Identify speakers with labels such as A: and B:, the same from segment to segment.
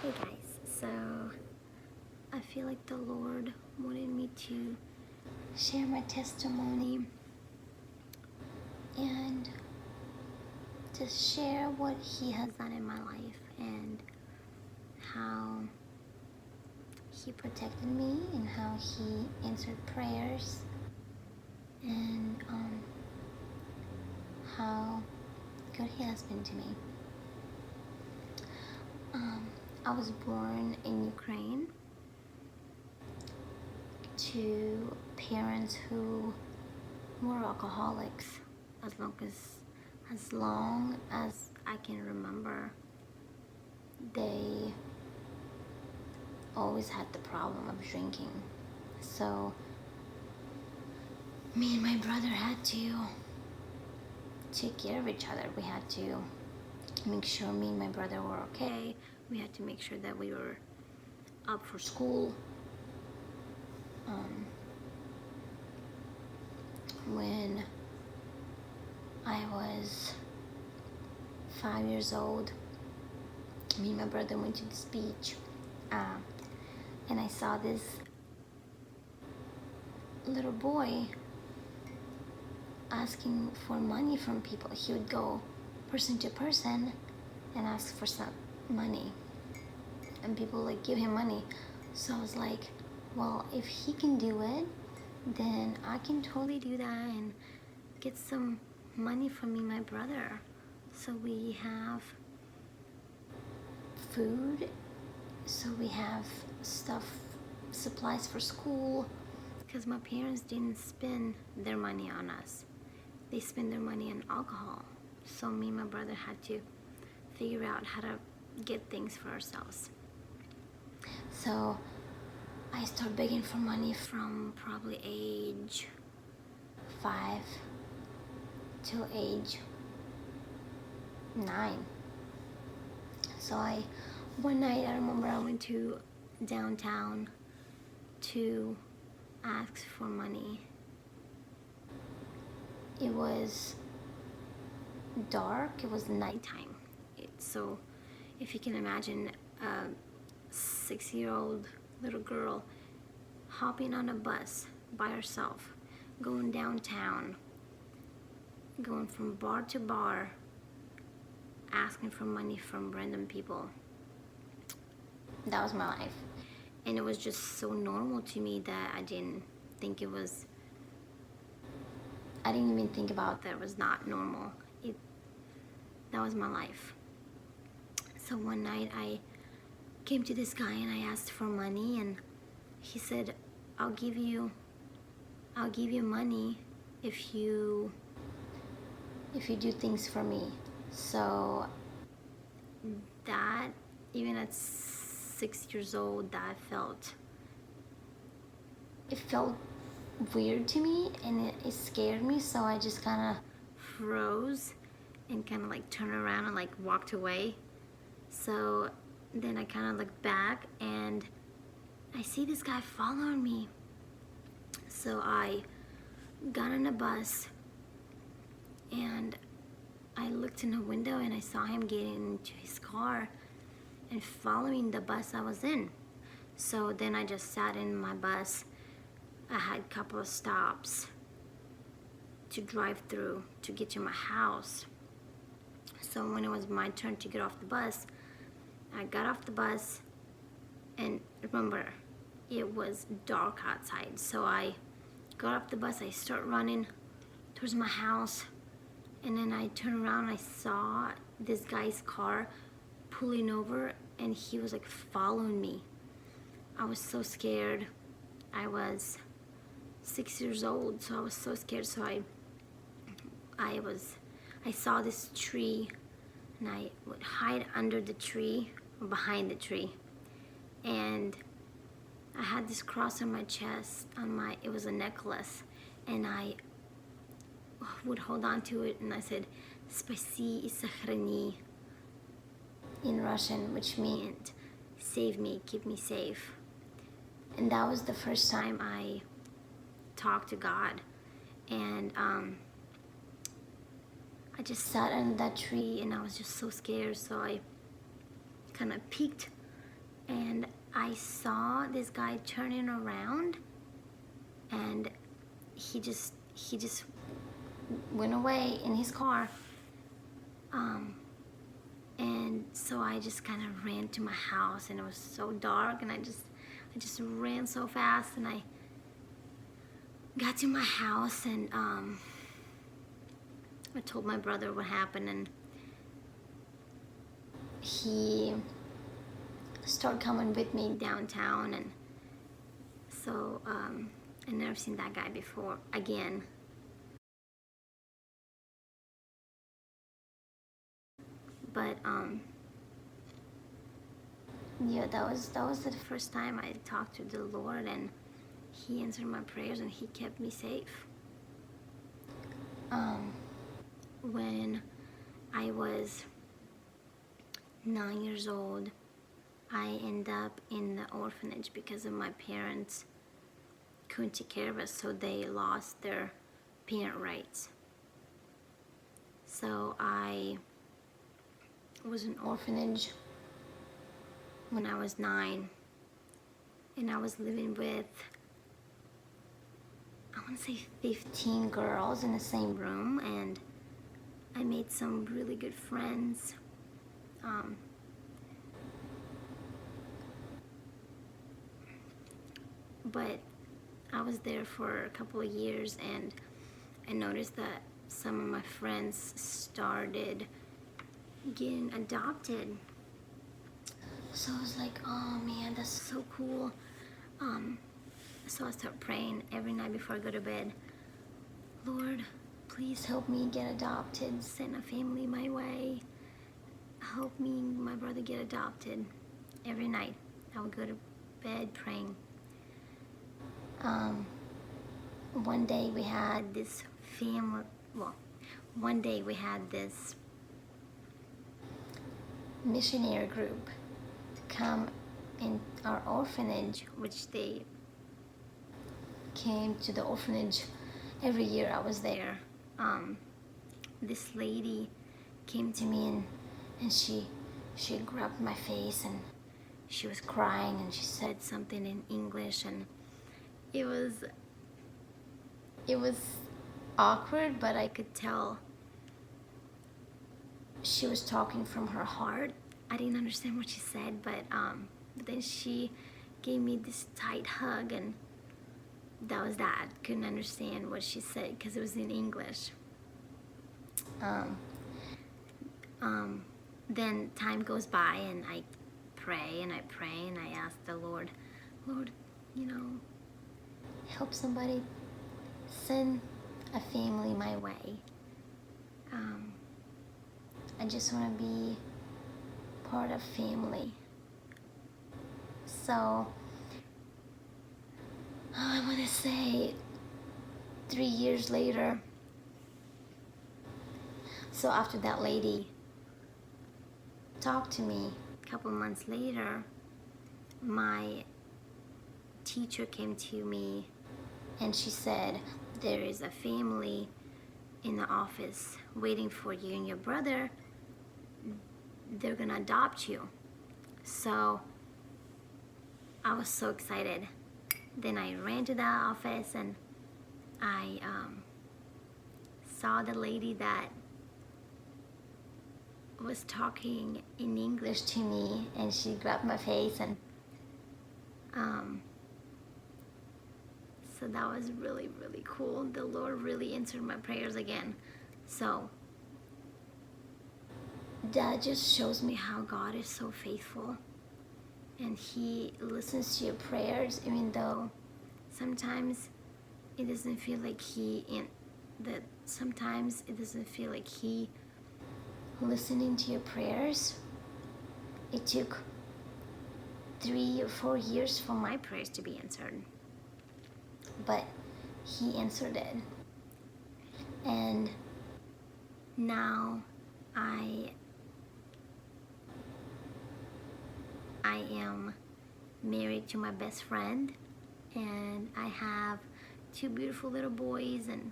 A: Hey guys, so I feel like the Lord wanted me to share my testimony and to share what He has done in my life and how He protected me and how He answered prayers and how good He has been to me. I was born in Ukraine to parents who were alcoholics as long as I can remember. They always had the problem of drinking. So me and my brother had to take care of each other. We had to make sure me and my brother were okay. We had to make sure that we were up for school. When I was 5 years old, me and my brother went to this beach, and I saw this little boy asking for money from people. He would go person to person and ask for some money, and people would give him money. So I was like, well, if he can do it, then I can totally do that and get some money from me and my brother, so we have food, so we have supplies for school, because my parents didn't spend their money on us. They spent their money on alcohol. So me and my brother had to figure out how to get things for ourselves. So I started begging for money from probably age 5 till age 9. So one night I remember I went to downtown to ask for money. It was dark, it was nighttime. So if you can imagine a 6-year-old little girl hopping on a bus by herself, going downtown, going from bar to bar, asking for money from random people. That was my life. And it was just so normal to me that I didn't even think about that it was not normal. That was my life. So one night I came to this guy and I asked for money, and he said, I'll give you money if you do things for me. So that, even at 6 years old, it felt weird to me, and it scared me. So I just kind of froze and kind of like turned around and like walked away. So then I kind of looked back and I see this guy following me. So I got on a bus and I looked in the window and I saw him getting into his car and following the bus I was in. So then I just sat in my bus. I had a couple of stops to drive through to get to my house. So when it was my turn to get off the bus, I got off the bus, and remember, it was dark outside. So I got off the bus, I start running towards my house, and then I turned around and I saw this guy's car pulling over, and he was like following me. I was so scared. I was 6 years old, so I was so scared. So I saw this tree, and I would hide under the tree or behind the tree, and I had this cross on my chest, it was a necklace, and I would hold on to it, and I said, "Spasi и сохрани," in Russian, which meant save me, keep me safe. And that was the first time I talked to God. And I just sat under that tree, and I was just so scared. So I kind of peeked and I saw this guy turning around, and he just went away in his car. And so I just kind of ran to my house, and it was so dark, and I just ran so fast, and I got to my house, and I told my brother what happened, and he started coming with me downtown, and so I never seen that guy before again. But yeah, that was the first time I talked to the Lord, and He answered my prayers, and He kept me safe. When I was 9 years old, I ended up in the orphanage because of my parents couldn't take care of us, so they lost their parent rights. So I was in orphanage when I was 9, and I was living with, I want to say 15 girls in the same room, and I made some really good friends. But I was there for a couple of years, and I noticed that some of my friends started getting adopted. So I was like, oh man, that's so cool. So I started praying every night before I go to bed. Lord, please help me get adopted. Send a family my way. Help me and my brother get adopted. Every night I would go to bed praying. One day we had this missionary group to come in our orphanage, which they came to the orphanage every year I was there. This lady came to me, and she grabbed my face, and she was crying, and she said something in English, and it was awkward, but I could tell she was talking from her heart. I didn't understand what she said, but then she gave me this tight hug, and that was that. Couldn't understand what she said because it was in English. Then time goes by, and I pray, and I ask the Lord, help somebody, send a family my way. I just want to be part of family. So I want to say 3 years later, so after that lady talked to me, a couple months later, my teacher came to me, and she said, there is a family in the office waiting for you and your brother. They're gonna adopt you. So I was so excited. Then I ran to the office, and I saw the lady that was talking in English to me, and she grabbed my face, and so that was really, really cool. The Lord really answered my prayers again. So that just shows me how God is so faithful, and He listens to your prayers, even though sometimes it doesn't feel like sometimes it doesn't feel like He listening to your prayers. It took 3 or 4 years for my prayers to be answered, but He answered it. And now I am married to my best friend, and I have 2 beautiful little boys, and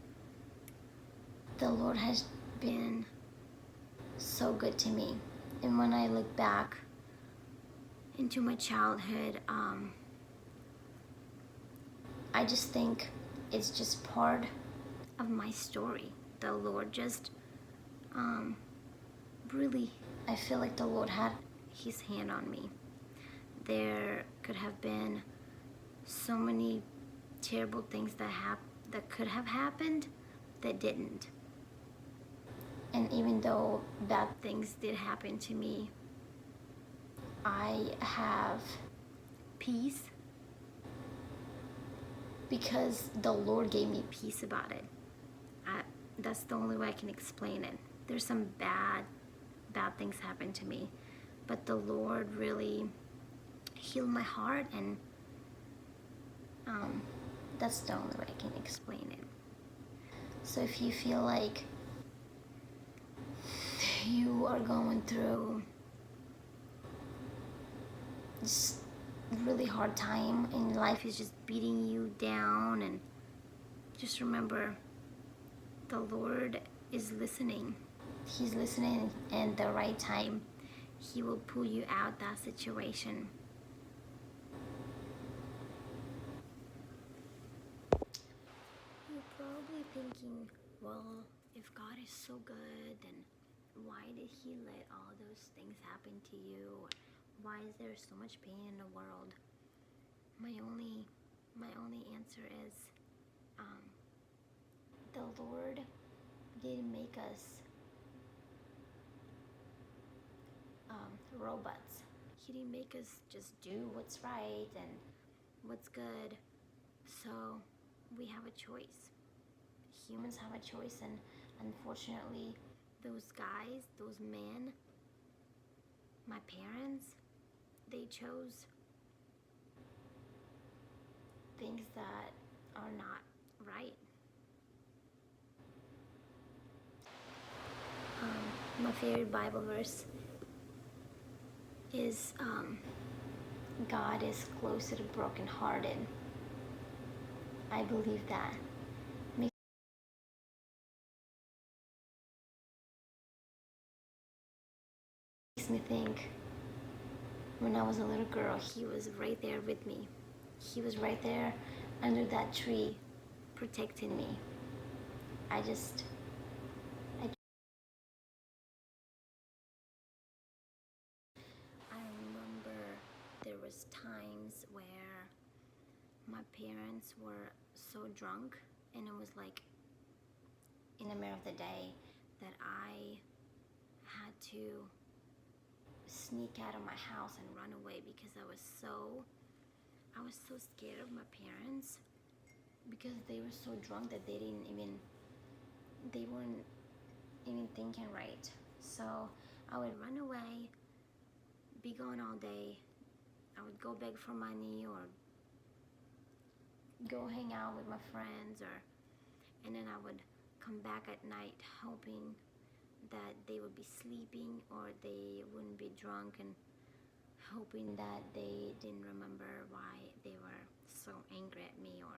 A: the Lord has been so good to me. And when I look back into my childhood. I just think it's just part of my story. The Lord just really, I feel like the Lord had his hand on me. There could have been so many terrible things that could have happened that didn't. And even though bad things did happen to me, I have peace because the Lord gave me peace about it. That's the only way I can explain it. There's some bad things happen to me, but the Lord really healed my heart, and that's the only way I can explain it. So if you feel like you are going through just really hard time and life is just beating you down, and just remember the Lord is listening. He's listening, and at the right time he will pull you out that situation. You're probably thinking, well, if God is so good, then why did he let all those things happen to you? Why is there so much pain in the world? My only answer is, the Lord didn't make us robots. He didn't make us just do what's right and what's good. So we have a choice. Humans have a choice, and unfortunately, those guys, those men, my parents, they chose things that are not right. My favorite Bible verse is God is close to the brokenhearted. I believe that. Makes me think, when I was a little girl, he was right there with me. He was right there under that tree protecting me. I remember there was times where my parents were so drunk, and it was like in the middle of the day that I had to sneak out of my house and run away because I was so scared of my parents, because they were so drunk that they weren't even thinking right. So I would run away, be gone all day. I would go beg for money or go hang out with my friends, and then I would come back at night hoping that they would be sleeping or they wouldn't be drunk, and hoping that they didn't remember why they were so angry at me or